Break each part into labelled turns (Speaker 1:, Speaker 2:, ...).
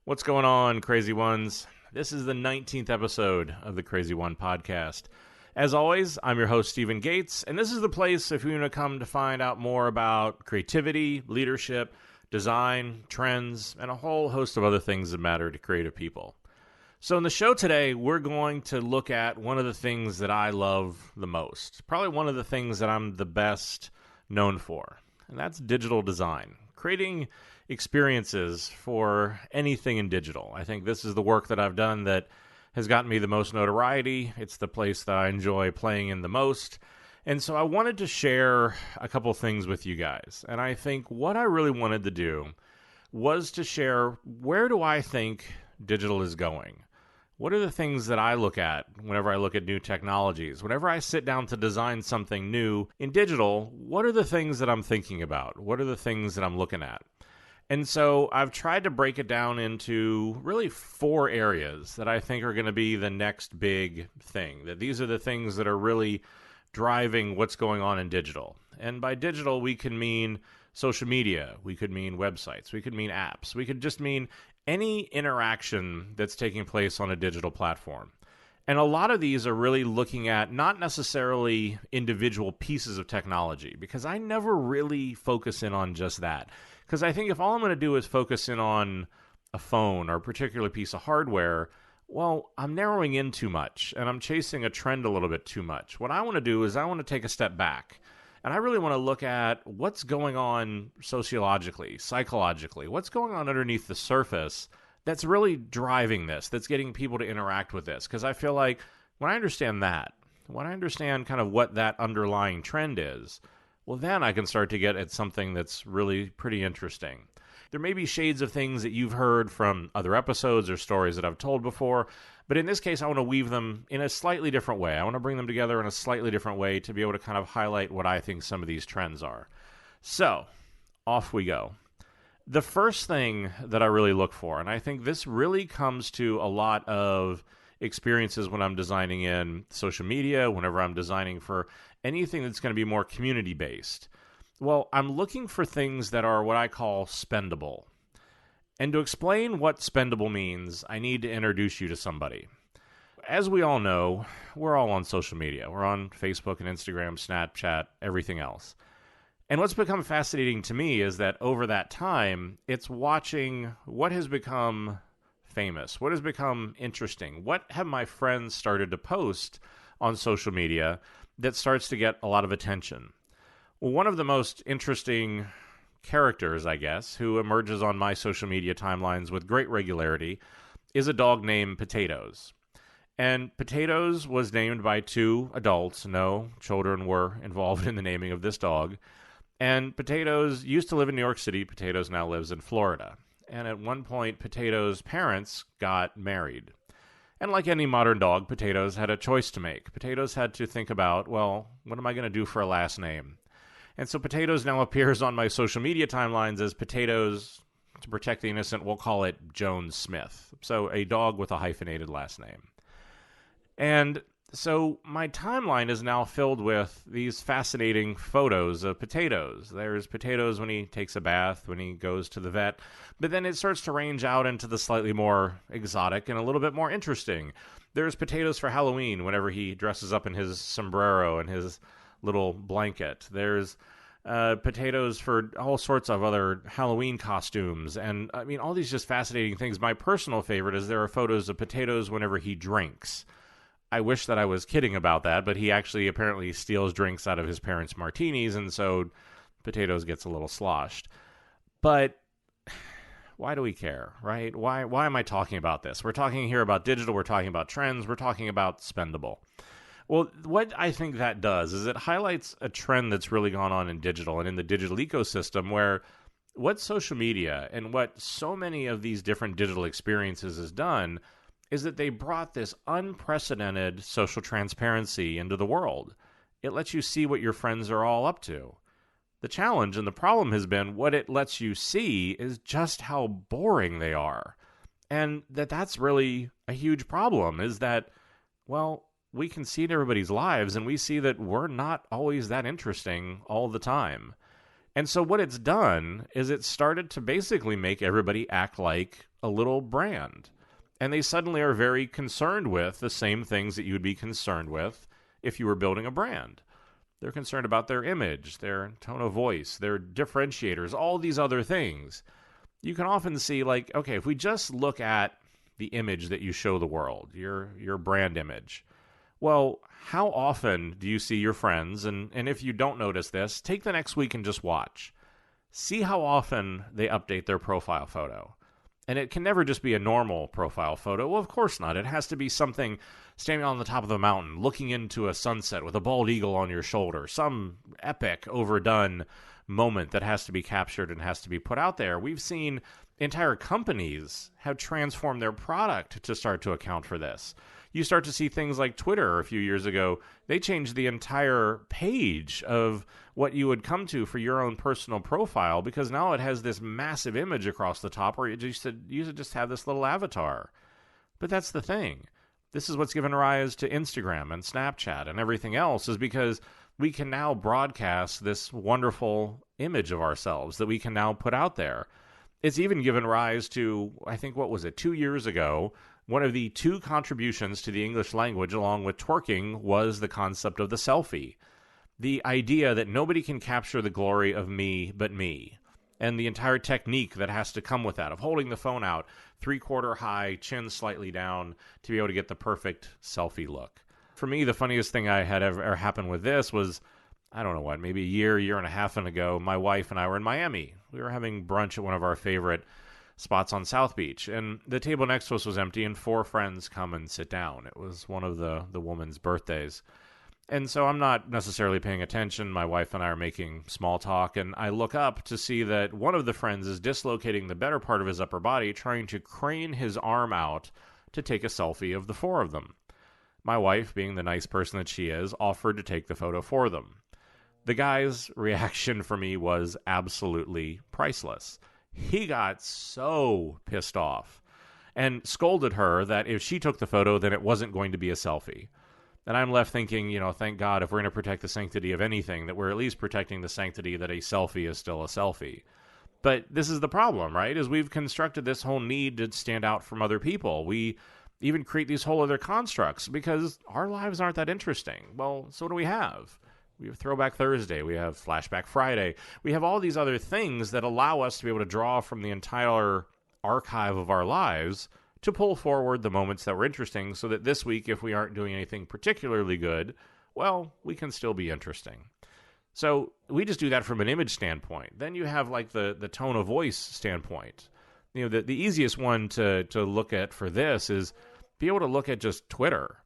Speaker 1: What's going on, crazy ones? This is the 19th episode of the Crazy One podcast. As always, I'm your host, Stephen Gates, and this is the place if you want to come to find out more about creativity, leadership, design, trends, and a whole host of other things that matter to creative people. So in the show today, we're going to look at one of the things that I love the most, probably one of the things that I'm the best known for, and that's digital design, creating experiences for anything in digital. I think this is the work that I've done that has gotten me the most notoriety. It's the place that I enjoy playing in the most. And so I wanted to share a couple things with you guys. And I think what I really wanted to do was to share, where do I think digital is going? What are the things that I look at whenever I look at new technologies? Whenever I sit down to design something new in digital, what are the things that I'm thinking about? What are the things that I'm looking at? And so I've tried to break it down into really 4 areas that I think are going to be the next big thing. That these are the things that are really driving what's going on in digital. And by digital, we can mean social media. We could mean websites. We could mean apps. We could just mean any interaction that's taking place on a digital platform. And a lot of these are really looking at not necessarily individual pieces of technology, because I never really focus in on just that. Because I think if all I'm going to do is focus in on a phone or a particular piece of hardware, well, I'm narrowing in too much and I'm chasing a trend a little bit too much. What I want to do is I want to take a step back and I really want to look at what's going on sociologically, psychologically, what's going on underneath the surface that's really driving this, that's getting people to interact with this. Because I feel like when I understand that, when I understand kind of what that underlying trend is, well, then I can start to get at something that's really pretty interesting. There may be shades of things that you've heard from other episodes or stories that I've told before, but in this case, I want to weave them in a slightly different way. I want to bring them together in a slightly different way to be able to kind of highlight what I think some of these trends are. So, off we go. The first thing that I really look for, and I think this really comes to a lot of experiences when I'm designing in social media, whenever I'm designing for anything that's going to be more community-based. Well, I'm looking for things that are what I call spendable. And to explain what spendable means, I need to introduce you to somebody. As we all know, we're all on social media. We're on Facebook and Instagram, Snapchat, everything else. And what's become fascinating to me is that over that time, it's watching what has become famous, what has become interesting, what have my friends started to post on social media that starts to get a lot of attention. Well, one of the most interesting characters, I guess, who emerges on my social media timelines with great regularity is a dog named Potatoes. And Potatoes was named by 2 adults. No children were involved in the naming of this dog. And Potatoes used to live in New York City. Potatoes now lives in Florida. And at one point, Potatoes' parents got married. And like any modern dog, Potatoes had a choice to make. Potatoes had to think about, well, what am I going to do for a last name? And so Potatoes now appears on my social media timelines as Potatoes, to protect the innocent, we'll call it Jones Smith. So a dog with a hyphenated last name. And so my timeline is now filled with these fascinating photos of Potatoes. There's Potatoes when he takes a bath, when he goes to the vet, but then it starts to range out into the slightly more exotic and a little bit more interesting. There's Potatoes for Halloween whenever he dresses up in his sombrero and his little blanket. There's Potatoes for all sorts of other Halloween costumes. And I mean, all these just fascinating things. My personal favorite is there are photos of Potatoes whenever he drinks. I wish that I was kidding about that, but he actually apparently steals drinks out of his parents' martinis, and so Potatoes gets a little sloshed. But why do we care, right? Why am I talking about this? We're talking here about digital, we're talking about trends, we're talking about spendable. Well, what I think that does is it highlights a trend that's really gone on in digital and in the digital ecosystem, where what social media and what so many of these different digital experiences has done is that they brought this unprecedented social transparency into the world. It lets you see what your friends are all up to. The challenge and the problem has been what it lets you see is just how boring they are. And that's really a huge problem, is that, well, we can see in everybody's lives and we see that we're not always that interesting all the time. And so what it's done is it started to basically make everybody act like a little brand. And they suddenly are very concerned with the same things that you would be concerned with if you were building a brand. They're concerned about their image, their tone of voice, their differentiators, all these other things. You can often see, like, okay, if we just look at the image that you show the world, your brand image, well, how often do you see your friends, and if you don't notice this, take the next week and just watch. See how often they update their profile photo. And it can never just be a normal profile photo. Well, of course not. It has to be something standing on the top of the mountain, looking into a sunset with a bald eagle on your shoulder, some epic, overdone moment that has to be captured and has to be put out there. We've seen entire companies have transformed their product to start to account for this. You start to see things like Twitter a few years ago. They changed the entire page of what you would come to for your own personal profile because now it has this massive image across the top where you used to just have this little avatar. But that's the thing. This is what's given rise to Instagram and Snapchat and everything else, is because we can now broadcast this wonderful image of ourselves that we can now put out there. It's even given rise to, I think, 2 years ago, one of the 2 contributions to the English language along with twerking was the concept of the selfie. The idea that nobody can capture the glory of me but me. And the entire technique that has to come with that, of holding the phone out 3/4 high, chin slightly down, to be able to get the perfect selfie look. For me, the funniest thing I had ever happened with this was, I don't know what, maybe a year and a half ago, my wife and I were in Miami. We were having brunch at one of our favorite spots on South Beach, and the table next to us was empty, and 4 friends come and sit down. It was one of the woman's birthdays. And so I'm not necessarily paying attention. My wife and I are making small talk, and I look up to see that one of the friends is dislocating the better part of his upper body, trying to crane his arm out to take a selfie of the 4 of them. My wife, being the nice person that she is, offered to take the photo for them. The guy's reaction for me was absolutely priceless. He got so pissed off and scolded her that if she took the photo, then it wasn't going to be a selfie. And I'm left thinking, thank God, if we're going to protect the sanctity of anything, that we're at least protecting the sanctity that a selfie is still a selfie. But this is the problem, right? Is we've constructed this whole need to stand out from other people. We even create these whole other constructs because our lives aren't that interesting. Well, so what do we have? We have Throwback Thursday. We have Flashback Friday. We have all these other things that allow us to be able to draw from the entire archive of our lives to pull forward the moments that were interesting so that this week, if we aren't doing anything particularly good, well, we can still be interesting. So we just do that from an image standpoint. Then you have like the tone of voice standpoint. The easiest one to look at for this is be able to look at just Twitter.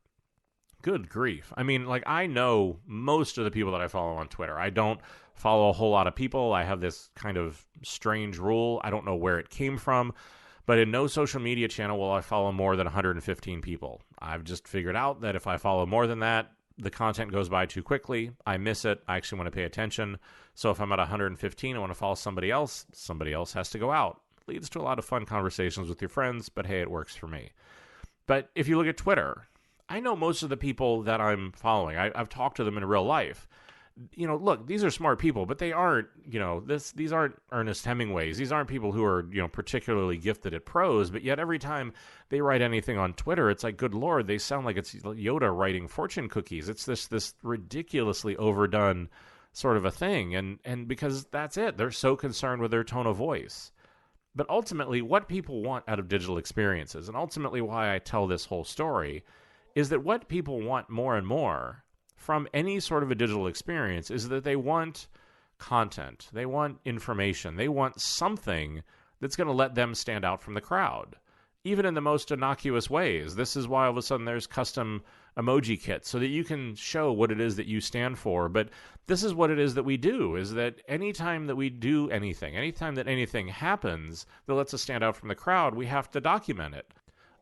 Speaker 1: Good grief. I mean, like, I know most of the people that I follow on Twitter. I don't follow a whole lot of people. I have this kind of strange rule. I don't know where it came from. But in no social media channel will I follow more than 115 people. I've just figured out that if I follow more than that, the content goes by too quickly. I miss it. I actually want to pay attention. So if I'm at 115, I want to follow somebody else has to go out. Leads to a lot of fun conversations with your friends, but hey, it works for me. But if you look at Twitter, I know most of the people that I'm following. I've talked to them in real life. Look, these are smart people, but they aren't, these aren't Ernest Hemingways. These aren't people who are, particularly gifted at prose, but yet every time they write anything on Twitter, it's like, good Lord, they sound like it's Yoda writing fortune cookies. It's this ridiculously overdone sort of a thing. And because that's it, they're so concerned with their tone of voice. But ultimately, what people want out of digital experiences, and ultimately why I tell this whole story, is that what people want more and more from any sort of a digital experience is that they want content, they want information, they want something that's going to let them stand out from the crowd, even in the most innocuous ways. This is why all of a sudden there's custom emoji kits so that you can show what it is that you stand for. But this is what it is that we do, is that anytime that we do anything, anytime that anything happens that lets us stand out from the crowd, we have to document it.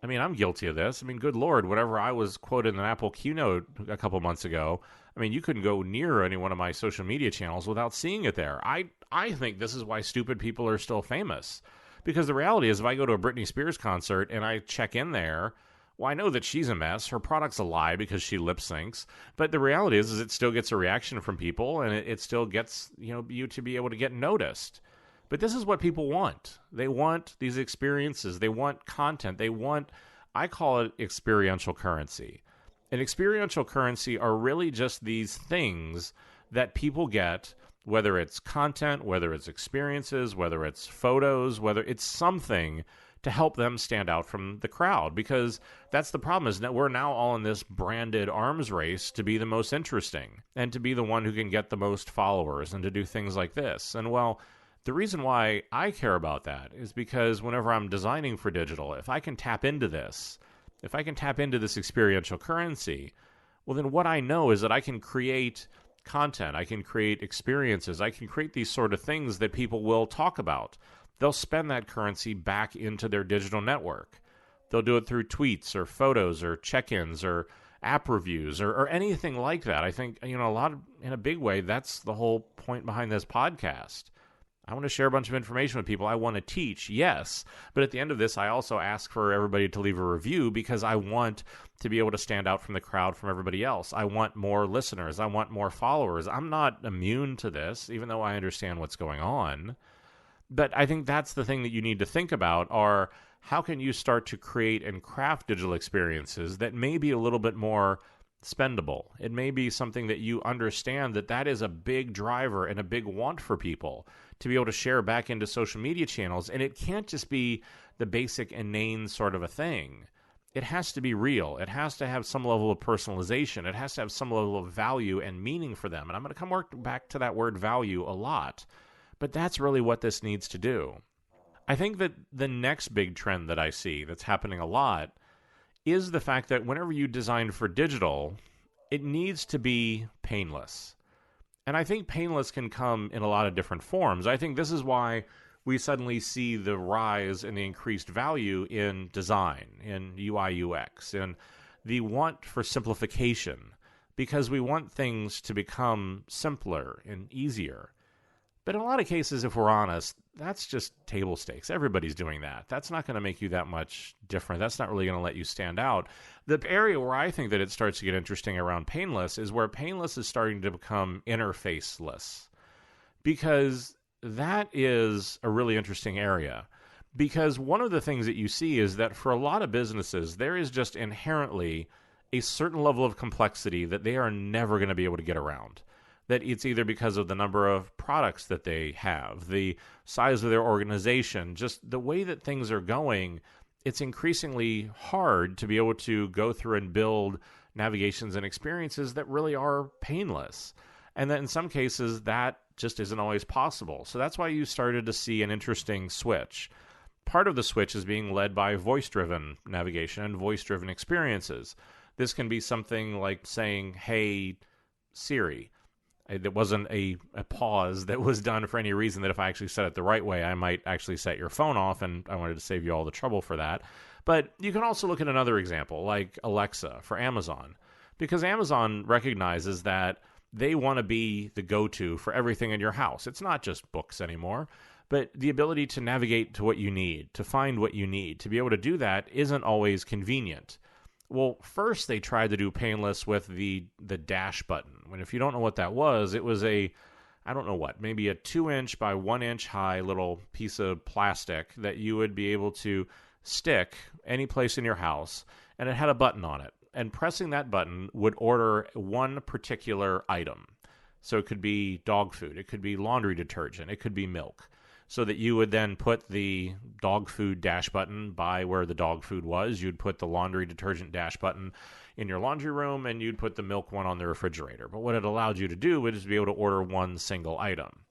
Speaker 1: I mean, I'm guilty of this. I mean, good Lord, whatever I was quoted in an Apple keynote a couple months ago, I mean, you couldn't go near any one of my social media channels without seeing it there. I think this is why stupid people are still famous. Because the reality is, if I go to a Britney Spears concert and I check in there, Well, I know that she's a mess. Her product's a lie because she lip syncs. But the reality is it still gets a reaction from people, and it still gets you to be able to get noticed. But this is what people want. They want these experiences. They want content. They want, I call it experiential currency. And experiential currency are really just these things that people get, whether it's content, whether it's experiences, whether it's photos, whether it's something to help them stand out from the crowd. Because that's the problem, is that we're now all in this branded arms race to be the most interesting and to be the one who can get the most followers and to do things like this. And well, the reason why I care about that is because whenever I'm designing for digital, if I can tap into this, if I can tap into this experiential currency, well, then what I know is that I can create content, I can create experiences, I can create these sort of things that people will talk about. They'll spend that currency back into their digital network. They'll do it through tweets or photos or check-ins or app reviews or anything like that. I think, in a big way, that's the whole point behind this podcast. I want to share a bunch of information with people. I want to teach, yes. But at the end of this, I also ask for everybody to leave a review because I want to be able to stand out from the crowd from everybody else. I want more listeners. I want more followers. I'm not immune to this, even though I understand what's going on. But I think that's the thing that you need to think about are how can you start to create and craft digital experiences that may be a little bit more spendable. It may be something that you understand that is a big driver and a big want for people to be able to share back into social media channels. And it can't just be the basic inane sort of a thing. It has to be real. It has to have some level of personalization. It has to have some level of value and meaning for them. And I'm going to come back to that word value a lot. But that's really what this needs to do. I think that the next big trend that I see that's happening a lot is the fact that whenever you design for digital, it needs to be painless. And I think painless can come in a lot of different forms. I think this is why we suddenly see the rise in the increased value in design, in UI, UX, and the want for simplification, because we want things to become simpler and easier. But in a lot of cases, if we're honest, that's just table stakes. Everybody's doing that. That's not going to make you that much different. That's not really going to let you stand out. The area where I think that it starts to get interesting around painless is where painless is starting to become interfaceless. Because that is a really interesting area. Because one of the things that you see is that for a lot of businesses, there is just inherently a certain level of complexity that they are never going to be able to get around. That it's either because of the number of products that they have, the size of their organization, just the way that things are going, it's increasingly hard to be able to go through and build navigations and experiences that really are painless. And then in some cases, that just isn't always possible. So that's why you started to see an interesting switch. Part of the switch is being led by voice-driven navigation and voice-driven experiences. This can be something like saying, "Hey, Siri." It wasn't a pause that was done for any reason that if I actually said it the right way, I might actually set your phone off, and I wanted to save you all the trouble for that. But you can also look at another example, like Alexa for Amazon, because Amazon recognizes that they want to be the go-to for everything in your house. It's not just books anymore, but the ability to navigate to what you need, to find what you need, to be able to do that isn't always convenient. Well, first they tried to do painless with the dash button. When if you don't know what that was, it was maybe a 2-inch by 1-inch high little piece of plastic that you would be able to stick any place in your house, and it had a button on it. And pressing that button would order one particular item. So it could be dog food, it could be laundry detergent, it could be milk. So that you would then put the dog food dash button by where the dog food was. You'd put the laundry detergent dash button in your laundry room, and you'd put the milk one on the refrigerator. But what it allowed you to do was to be able to order one single item.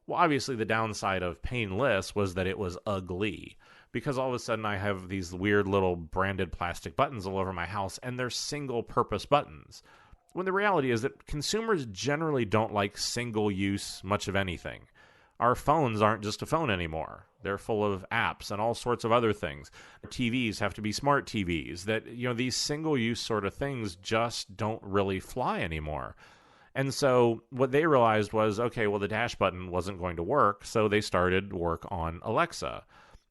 Speaker 1: Well, obviously the downside of painless was that it was ugly, because all of a sudden I have these weird little branded plastic buttons all over my house, and they're single-purpose buttons. When the reality is that consumers generally don't like single-use much of anything. Our phones aren't just a phone anymore. They're full of apps and all sorts of other things. TVs have to be smart TVs. These single-use sort of things just don't really fly anymore. And so what they realized was, okay, well, the dash button wasn't going to work, so they started work on Alexa.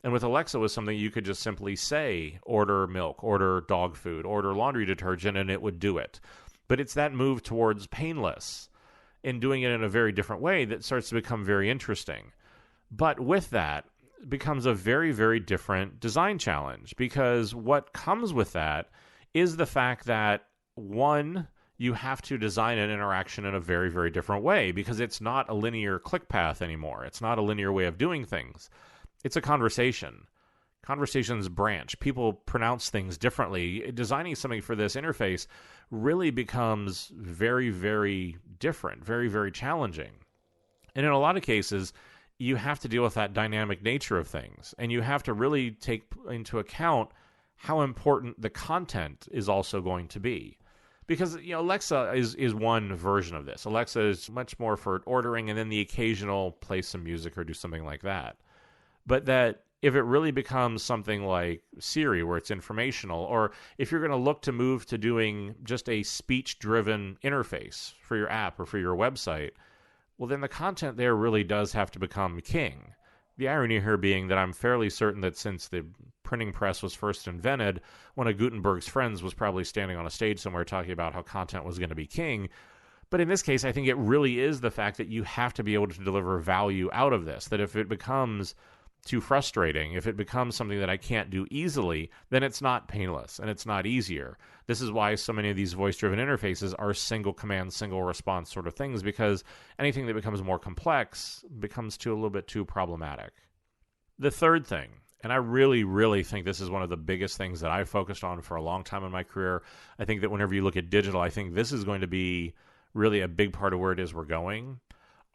Speaker 1: And with Alexa, it was something you could just simply say, order milk, order dog food, order laundry detergent, and it would do it. But it's that move towards painless and doing it in a very different way that starts to become very interesting. But with that becomes a very, very different design challenge, because what comes with that is the fact that, one, you have to design an interaction in a very, very different way, because it's not a linear click path anymore. It's not a linear way of doing things. It's a conversation. Conversations branch. People pronounce things differently. Designing something for this interface really becomes very, very different, very, very challenging. And in a lot of cases, you have to deal with that dynamic nature of things. And you have to really take into account how important the content is also going to be. Because, Alexa is one version of this. Alexa is much more for ordering and then the occasional play some music or do something like that. But that if it really becomes something like Siri, where it's informational, or if you're going to look to move to doing just a speech-driven interface for your app or for your website, well, then the content there really does have to become king. The irony here being that I'm fairly certain that since the printing press was first invented, one of Gutenberg's friends was probably standing on a stage somewhere talking about how content was going to be king. But in this case, I think it really is the fact that you have to be able to deliver value out of this, that if it becomes too frustrating, if it becomes something that I can't do easily, then it's not painless and it's not easier. This is why so many of these voice-driven interfaces are single command, single response sort of things, because anything that becomes more complex becomes a little bit too problematic. The third thing, and I really, really think this is one of the biggest things that I've focused on for a long time in my career. I think that whenever you look at digital, I think this is going to be really a big part of where it is we're going,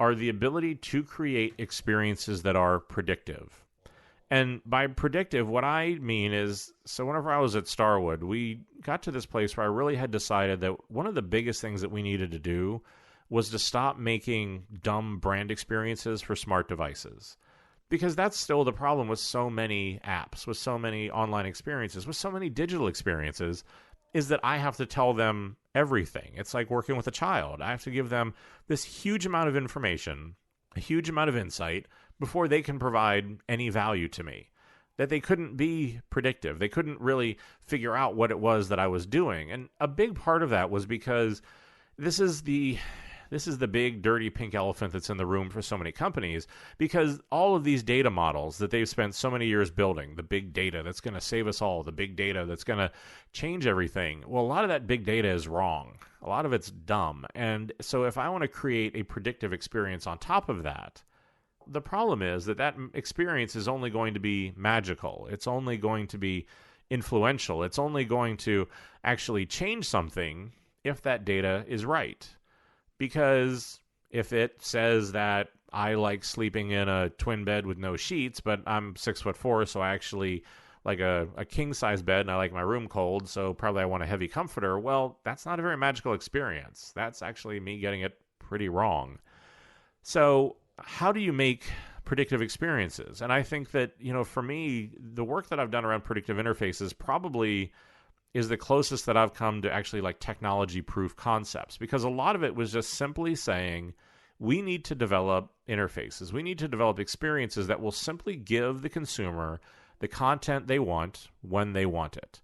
Speaker 1: are the ability to create experiences that are predictive. And by predictive, what I mean is, so whenever I was at Starwood, we got to this place where I really had decided that one of the biggest things that we needed to do was to stop making dumb brand experiences for smart devices. Because that's still the problem with so many apps, with so many online experiences, with so many digital experiences, is that I have to tell them everything. It's like working with a child. I have to give them this huge amount of information, a huge amount of insight, before they can provide any value to me. That they couldn't be predictive. They couldn't really figure out what it was that I was doing. And a big part of that was because this is the big dirty pink elephant that's in the room for so many companies, because all of these data models that they've spent so many years building, the big data that's going to save us all, the big data that's going to change everything, well, a lot of that big data is wrong. A lot of it's dumb. And so if I want to create a predictive experience on top of that, the problem is that experience is only going to be magical. It's only going to be influential. It's only going to actually change something if that data is right. Because if it says that I like sleeping in a twin bed with no sheets, but I'm 6'4", so I actually like a king-size bed and I like my room cold, so probably I want a heavy comforter, well, that's not a very magical experience. That's actually me getting it pretty wrong. So how do you make predictive experiences? And I think that, for me, the work that I've done around predictive interfaces probably is the closest that I've come to actually like technology-proof concepts, because a lot of it was just simply saying, we need to develop interfaces. We need to develop experiences that will simply give the consumer the content they want when they want it.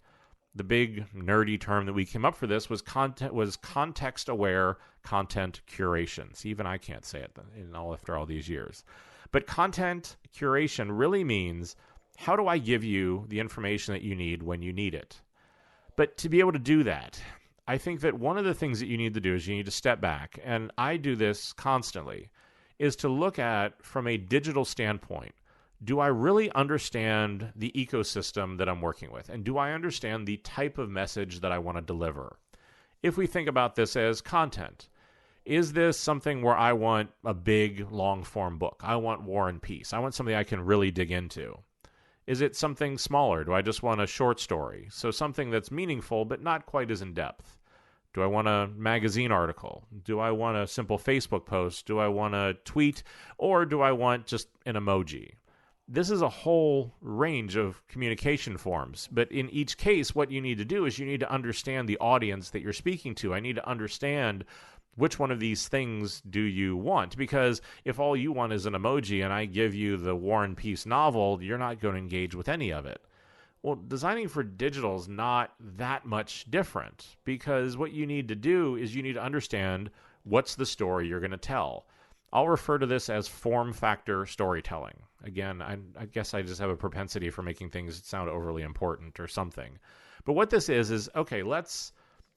Speaker 1: The big nerdy term that we came up for this was context-aware content curation. See, even I can't say it after all these years. But content curation really means, how do I give you the information that you need when you need it? But to be able to do that, I think that one of the things that you need to do is you need to step back, and I do this constantly, is to look at, from a digital standpoint, do I really understand the ecosystem that I'm working with? And do I understand the type of message that I want to deliver? If we think about this as content, is this something where I want a big, long-form book? I want War and Peace. I want something I can really dig into. Is it something smaller? Do I just want a short story? So something that's meaningful but not quite as in-depth. Do I want a magazine article? Do I want a simple Facebook post? Do I want a tweet? Or do I want just an emoji? This is a whole range of communication forms, but in each case, what you need to do is you need to understand the audience that you're speaking to. I need to understand which one of these things do you want? Because if all you want is an emoji and I give you the War and Peace novel, you're not going to engage with any of it. Well, designing for digital is not that much different, because what you need to do is you need to understand what's the story you're going to tell. I'll refer to this as form factor storytelling. Again, I guess I just have a propensity for making things sound overly important or something. But what this is okay, let's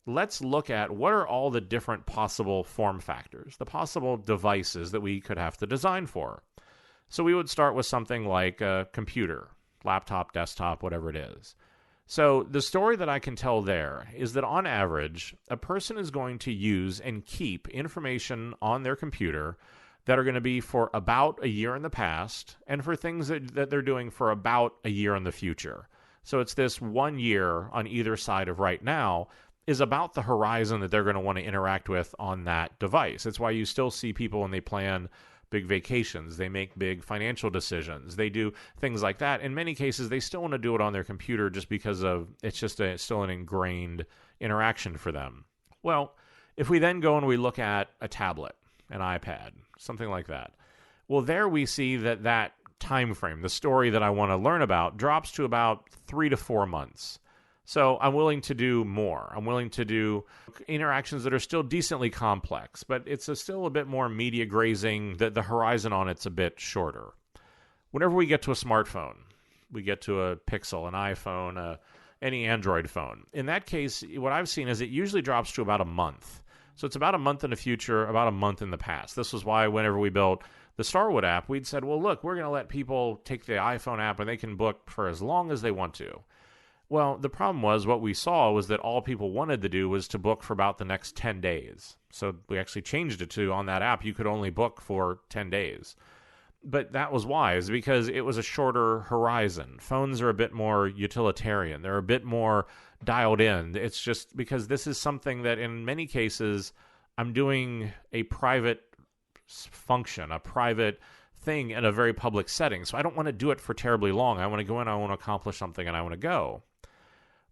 Speaker 1: look at what are all the different possible form factors, the possible devices that we could have to design for. So we would start with something like a computer, laptop, desktop, whatever it is. So the story that I can tell there is that on average, a person is going to use and keep information on their computer that are going to be for about a year in the past and for things that they're doing for about a year in the future. So it's this 1 year on either side of right now is about the horizon that they're going to want to interact with on that device. It's why you still see people when they plan big vacations, they make big financial decisions, they do things like that. In many cases, they still want to do it on their computer just because of it's just still an ingrained interaction for them. Well, if we then go and we look at a tablet, an iPad, something like that, well, there we see that time frame, the story that I want to learn about, drops to about 3 to 4 months. So I'm willing to do more. I'm willing to do interactions that are still decently complex, but it's still a bit more media grazing, that the horizon on it's a bit shorter. Whenever we get to a smartphone, we get to a Pixel, an iPhone, any Android phone. In that case, what I've seen is it usually drops to about a month. So it's about a month in the future, about a month in the past. This was why whenever we built the Starwood app, we'd said, well, look, we're going to let people take the iPhone app and they can book for as long as they want to. Well, the problem was what we saw was that all people wanted to do was to book for about the next 10 days. So we actually changed it to, on that app, you could only book for 10 days. But that was wise because it was a shorter horizon. Phones are a bit more utilitarian. They're a bit more dialed in. It's just because this is something that in many cases I'm doing a private function, a private thing in a very public setting. So I don't want to do it for terribly long. I want to go in, I want to accomplish something, and I want to go.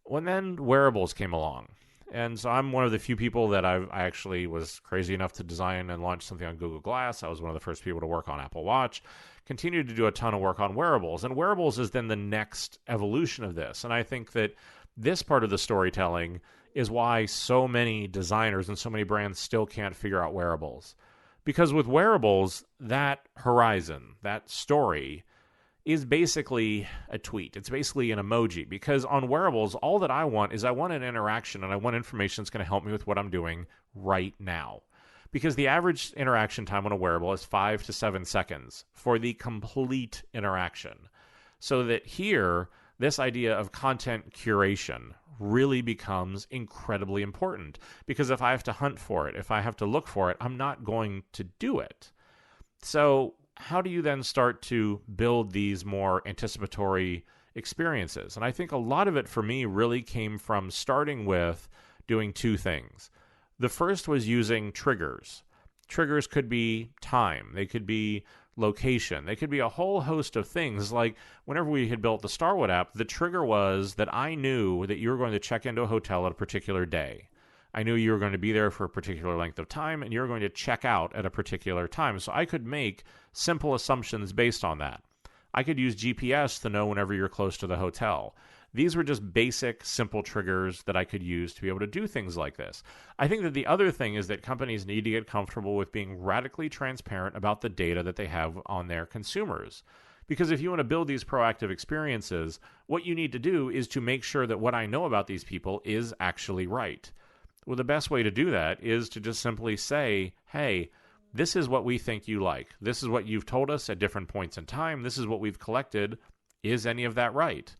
Speaker 1: When then wearables came along. And so I'm one of the few people that I actually was crazy enough to design and launch something on Google Glass. I was one of the first people to work on Apple Watch. Continued to do a ton of work on wearables. And wearables is then the next evolution of this. And I think that this part of the storytelling is why so many designers and so many brands still can't figure out wearables. Because with wearables, that horizon, that story, is basically a tweet. It's basically an emoji, because on wearables, all that I want is I want an interaction and I want information that's going to help me with what I'm doing right now. Because the average interaction time on a wearable is 5 to 7 seconds for the complete interaction. So that here, this idea of content curation really becomes incredibly important, because if I have to hunt for it, if I have to look for it, I'm not going to do it. So how do you then start to build these more anticipatory experiences? And I think a lot of it for me really came from starting with doing two things. The first was using triggers. Triggers could be time. They could be location. They could be a whole host of things. Like whenever we had built the Starwood app, the trigger was that I knew that you were going to check into a hotel at a particular day. I knew you were going to be there for a particular length of time, and you were going to check out at a particular time. So I could make simple assumptions based on that. I could use GPS to know whenever you're close to the hotel. These were just basic, simple triggers that I could use to be able to do things like this. I think that the other thing is that companies need to get comfortable with being radically transparent about the data that they have on their consumers. Because if you want to build these proactive experiences, what you need to do is to make sure that what I know about these people is actually right. Well, the best way to do that is to just simply say, hey, this is what we think you like. This is what you've told us at different points in time. This is what we've collected. Is any of that right?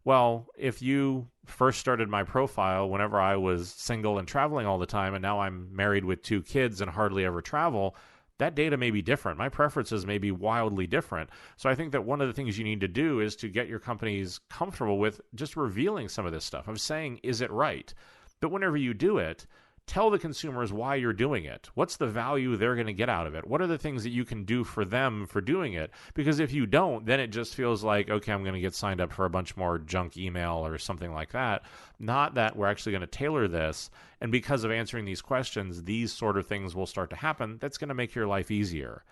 Speaker 1: Well, if you first started my profile whenever I was single and traveling all the time, and now I'm married with 2 kids and hardly ever travel, that data may be different. My preferences may be wildly different. So I think that one of the things you need to do is to get your companies comfortable with just revealing some of this stuff, of saying, is it right? But whenever you do it, tell the consumers why you're doing it. What's the value they're going to get out of it? What are the things that you can do for them for doing it? Because if you don't, then it just feels like, okay, I'm going to get signed up for a bunch more junk email or something like that. Not that we're actually going to tailor this. And because of answering these questions, these sort of things will start to happen. That's going to make your life easier.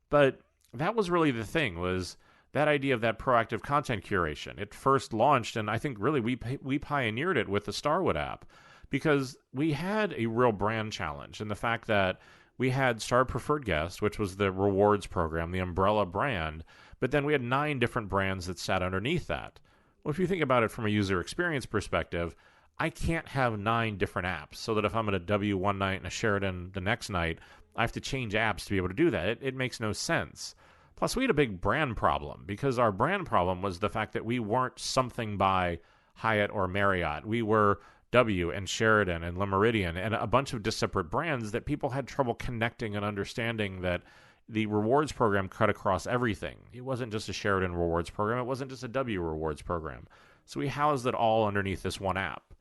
Speaker 1: But that was really the thing, was that idea of that proactive content curation. It first launched, and I think really we pioneered it with the Starwood app, because we had a real brand challenge in the fact that we had Star Preferred Guest, which was the rewards program, the umbrella brand, but then we had 9 different brands that sat underneath that. Well, if you think about it from a user experience perspective, I can't have 9 different apps so that if I'm at a W one night and a Sheraton the next night, I have to change apps to be able to do that. It makes no sense. Plus, we had a big brand problem, because our brand problem was the fact that we weren't something by Hyatt or Marriott. We were W and Sheraton and Le Méridien and a bunch of disparate brands that people had trouble connecting and understanding that the rewards program cut across everything. It wasn't just a Sheraton rewards program. It wasn't just a W rewards program. So we housed it all underneath this one app.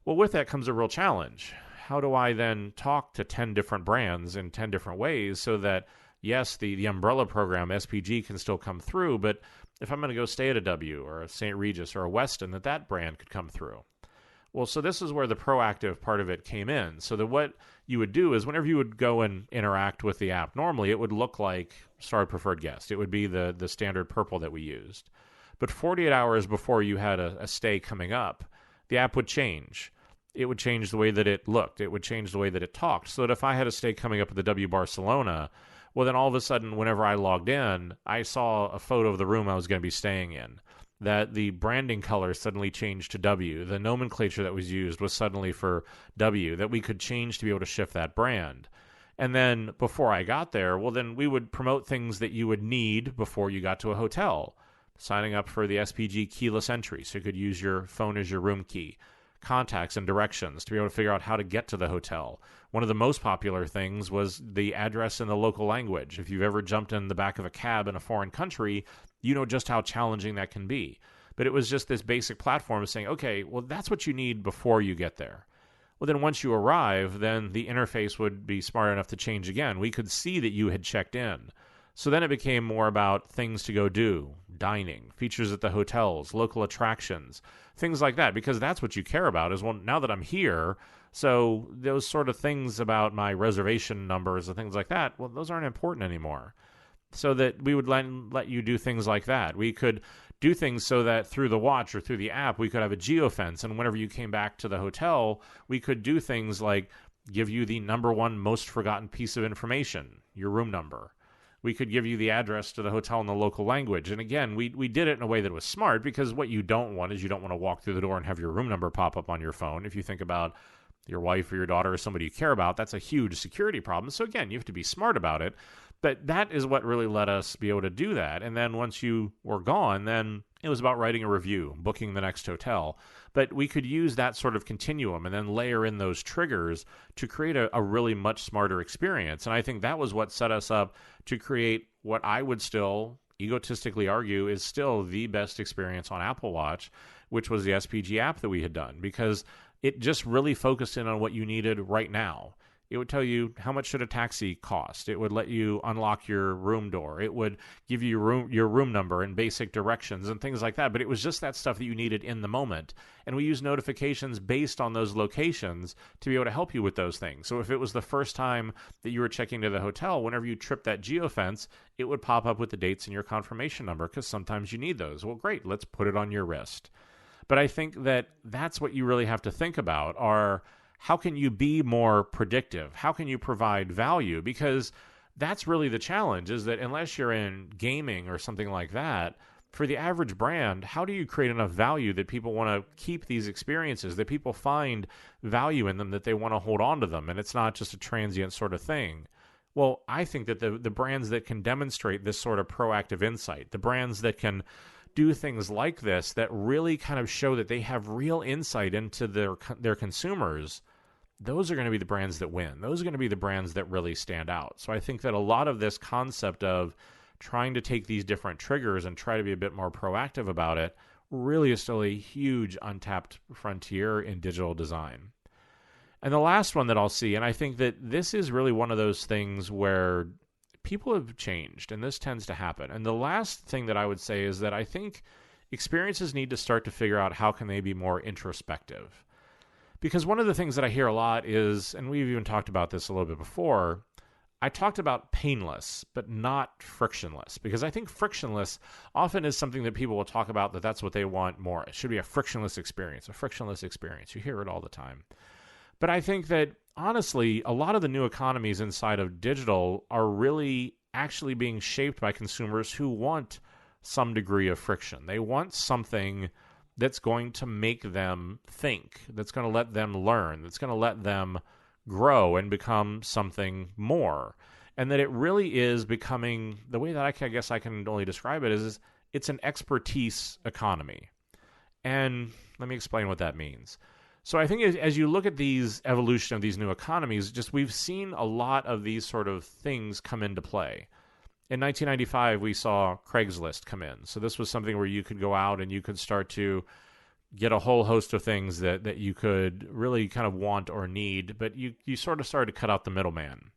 Speaker 1: Well, with that comes a real challenge. How do I then talk to 10 different brands in 10 different ways so that, yes, the umbrella program, SPG, can still come through, but if I'm going to go stay at a W or a St. Regis or a Westin, that brand could come through. Well, so this is where the proactive part of it came in. So that what you would do is whenever you would go and interact with the app, normally it would look like Star Preferred Guest. It would be the standard purple that we used. But 48 hours before you had a stay coming up, the app would change. It would change the way that it looked. It would change the way that it talked. So that if I had a stay coming up at the W Barcelona, well, then all of a sudden, whenever I logged in, I saw a photo of the room I was going to be staying in. That the branding color suddenly changed to W. The nomenclature that was used was suddenly for W, that we could change to be able to shift that brand. And then before I got there, well, then we would promote things that you would need before you got to a hotel. Signing up for the SPG keyless entry, so you could use your phone as your room key. Contacts and directions to be able to figure out how to get to the hotel. One of the most popular things was the address in the local language. If you've ever jumped in the back of a cab in a foreign country, you know just how challenging that can be. But it was just this basic platform of saying, okay, well, that's what you need before you get there. Well, then once you arrive, then the interface would be smart enough to change again. We could see that you had checked in. So then it became more about things to go do, dining, features at the hotels, local attractions, things like that, because that's what you care about is, well, now that I'm here, so those sort of things about my reservation numbers and things like that, well, those aren't important anymore. So that we would let you do things like that. We could do things so that through the watch or through the app, we could have a geofence, and whenever you came back to the hotel, we could do things like give you the number one most forgotten piece of information, your room number. We could give you the address to the hotel in the local language. And again, we did it in a way that was smart, because what you don't want is you don't want to walk through the door and have your room number pop up on your phone. If you think about your wife or your daughter or somebody you care about, that's a huge security problem. So again, you have to be smart about it. But that is what really let us be able to do that. And then once you were gone, then it was about writing a review, booking the next hotel. But we could use that sort of continuum and then layer in those triggers to create a really much smarter experience. And I think that was what set us up to create what I would still egotistically argue is still the best experience on Apple Watch, which was the SPG app that we had done, because it just really focused in on what you needed right now. It would tell you how much should a taxi cost. It would let you unlock your room door. It would give you your room number and basic directions and things like that. But it was just that stuff that you needed in the moment. And we use notifications based on those locations to be able to help you with those things. So if it was the first time that you were checking to the hotel, whenever you tripped that geofence, it would pop up with the dates and your confirmation number, because sometimes you need those. Well, great, let's put it on your wrist. But I think that that's what you really have to think about are, how can you be more predictive? How can you provide value? Because that's really the challenge, is that unless you're in gaming or something like that, for the average brand, how do you create enough value that people want to keep these experiences, that people find value in them, that they want to hold on to them, and it's not just a transient sort of thing? Well, I think that the brands that can demonstrate this sort of proactive insight, the brands that can do things like this that really kind of show that they have real insight into their consumers, those are going to be the brands that win. Those are going to be the brands that really stand out. So I think that a lot of this concept of trying to take these different triggers and try to be a bit more proactive about it really is still a huge untapped frontier in digital design. And the last one that I'll see, and I think that this is really one of those things where people have changed, and this tends to happen. And the last thing that I would say is that I think experiences need to start to figure out how can they be more introspective. Because one of the things that I hear a lot is, and we've even talked about this a little bit before, I talked about painless, but not frictionless, because I think frictionless often is something that people will talk about, that's what they want more. It should be a frictionless experience, a frictionless experience. You hear it all the time. But I think that, honestly, a lot of the new economies inside of digital are really actually being shaped by consumers who want some degree of friction. They want something that's going to make them think, that's going to let them learn, that's going to let them grow and become something more. And that it really is becoming, the way that I guess I can only describe it is it's an expertise economy. And let me explain what that means. So I think as you look at these evolution of these new economies, just we've seen a lot of these sort of things come into play. In 1995, we saw Craigslist come in. So this was something where you could go out and you could start to get a whole host of things that you could really kind of want or need, but you sort of started to cut out the middleman.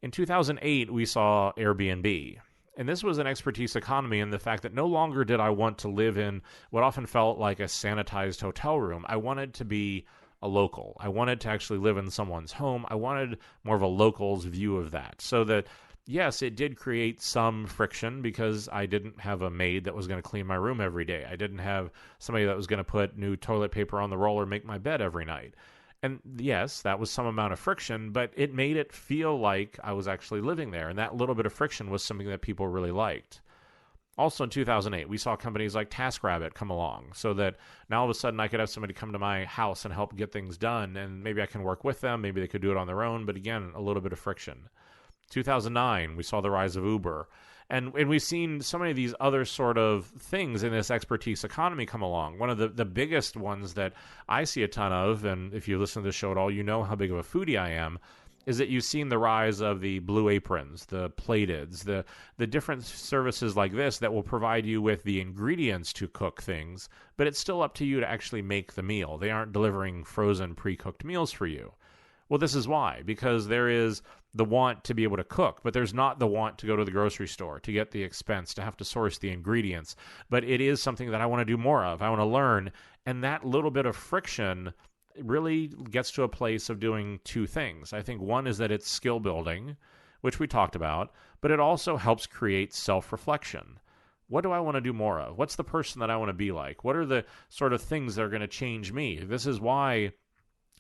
Speaker 1: In 2008, we saw Airbnb. And this was an expertise economy in the fact that no longer did I want to live in what often felt like a sanitized hotel room. I wanted to be a local. I wanted to actually live in someone's home. I wanted more of a local's view of that. So that, yes, it did create some friction because I didn't have a maid that was going to clean my room every day. I didn't have somebody that was going to put new toilet paper on the roll or make my bed every night. And yes, that was some amount of friction, but it made it feel like I was actually living there. And that little bit of friction was something that people really liked. Also in 2008, we saw companies like TaskRabbit come along so that now all of a sudden I could have somebody come to my house and help get things done. And maybe I can work with them. Maybe they could do it on their own. But again, a little bit of friction. 2009, we saw the rise of Uber. And we've seen so many of these other sort of things in this expertise economy come along. One of the biggest ones that I see a ton of, and if you listen to the show at all, you know how big of a foodie I am, is that you've seen the rise of the Blue Aprons, the Plateds, the different services like this that will provide you with the ingredients to cook things, but it's still up to you to actually make the meal. They aren't delivering frozen, pre-cooked meals for you. Well, this is why, because there is the want to be able to cook, but there's not the want to go to the grocery store, to get the expense, to have to source the ingredients. But it is something that I want to do more of. I want to learn. And that little bit of friction really gets to a place of doing two things. I think one is that it's skill building, which we talked about, but it also helps create self-reflection. What do I want to do more of? What's the person that I want to be like? What are the sort of things that are going to change me? This is why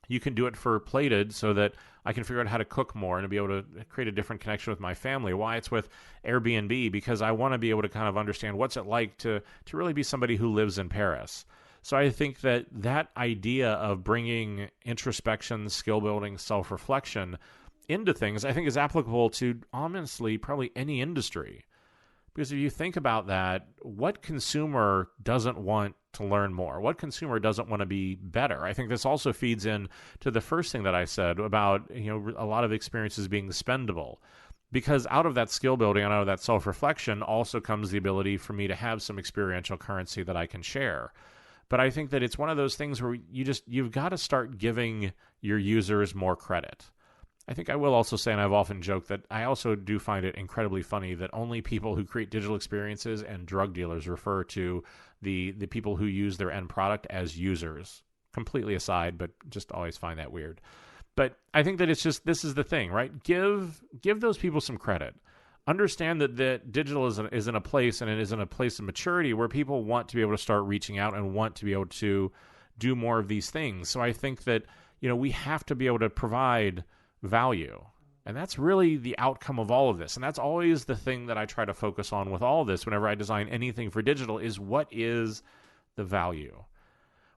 Speaker 1: you can do it for Plated so that I can figure out how to cook more and to be able to create a different connection with my family. Why it's with Airbnb, because I want to be able to kind of understand what's it like to really be somebody who lives in Paris. So I think that idea of bringing introspection, skill building, self-reflection into things, I think is applicable to, honestly, probably any industry. Because if you think about that, what consumer doesn't want to learn more? What consumer doesn't want to be better? I think this also feeds in to the first thing that I said about, a lot of experiences being spendable. Because out of that skill building and out of that self-reflection also comes the ability for me to have some experiential currency that I can share. But I think that it's one of those things where you've got to start giving your users more credit. I think I will also say, and I've often joked, that I also do find it incredibly funny that only people who create digital experiences and drug dealers refer to the people who use their end product as users. Completely aside, but just always find that weird. But I think that it's just, this is the thing, right? Give those people some credit. Understand that digital is in a place, and it is in a place of maturity where people want to be able to start reaching out and want to be able to do more of these things. So I think that, we have to be able to provide value. And that's really the outcome of all of this. And that's always the thing that I try to focus on with all of this whenever I design anything for digital is what is the value?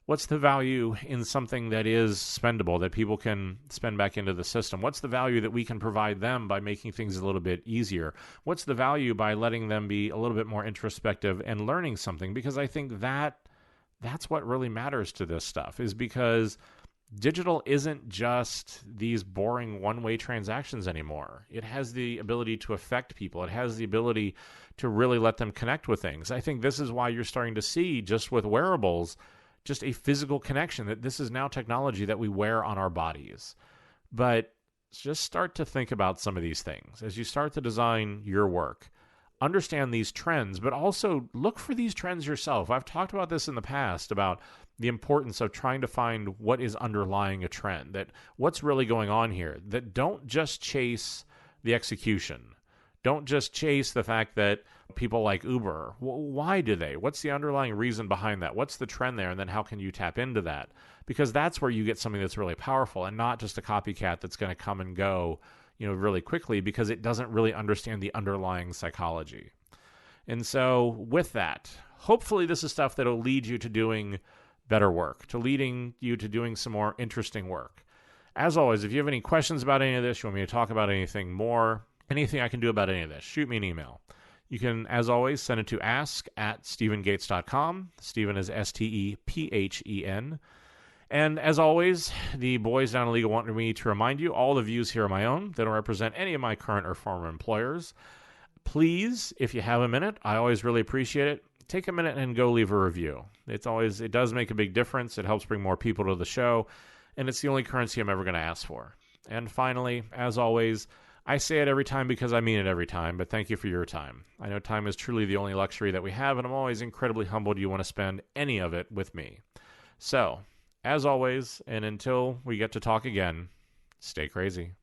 Speaker 1: What's the value in something that is spendable, that people can spend back into the system? What's the value that we can provide them by making things a little bit easier? What's the value by letting them be a little bit more introspective and learning something? Because I think that's what really matters to this stuff, is because digital isn't just these boring one-way transactions anymore. It has the ability to affect people. It has the ability to really let them connect with things. I think this is why you're starting to see, just with wearables, just a physical connection, that this is now technology that we wear on our bodies. But just start to think about some of these things as you start to design your work. Understand these trends, but also look for these trends yourself. I've talked about this in the past, about the importance of trying to find what is underlying a trend, that what's really going on here, that don't just chase the execution. Don't just chase the fact that people like Uber. Why do they? What's the underlying reason behind that? What's the trend there? And then how can you tap into that? Because that's where you get something that's really powerful, and not just a copycat that's going to come and go, really quickly, because it doesn't really understand the underlying psychology. And so with that, hopefully this is stuff that'll lead you to doing better work, to leading you to doing some more interesting work. As always, if you have any questions about any of this, you want me to talk about anything more, anything I can do about any of this, shoot me an email. You can, as always, send it to ask@stephengates.com. Stephen is Stephen. And as always, the boys down in legal wanted me to remind you, all the views here are my own. They don't represent any of my current or former employers. Please, if you have a minute, I always really appreciate it, take a minute and go leave a review. It does make a big difference. It helps bring more people to the show, and it's the only currency I'm ever going to ask for. And finally, as always, I say it every time because I mean it every time, but thank you for your time. I know time is truly the only luxury that we have, and I'm always incredibly humbled you want to spend any of it with me. So, as always, and until we get to talk again, stay crazy.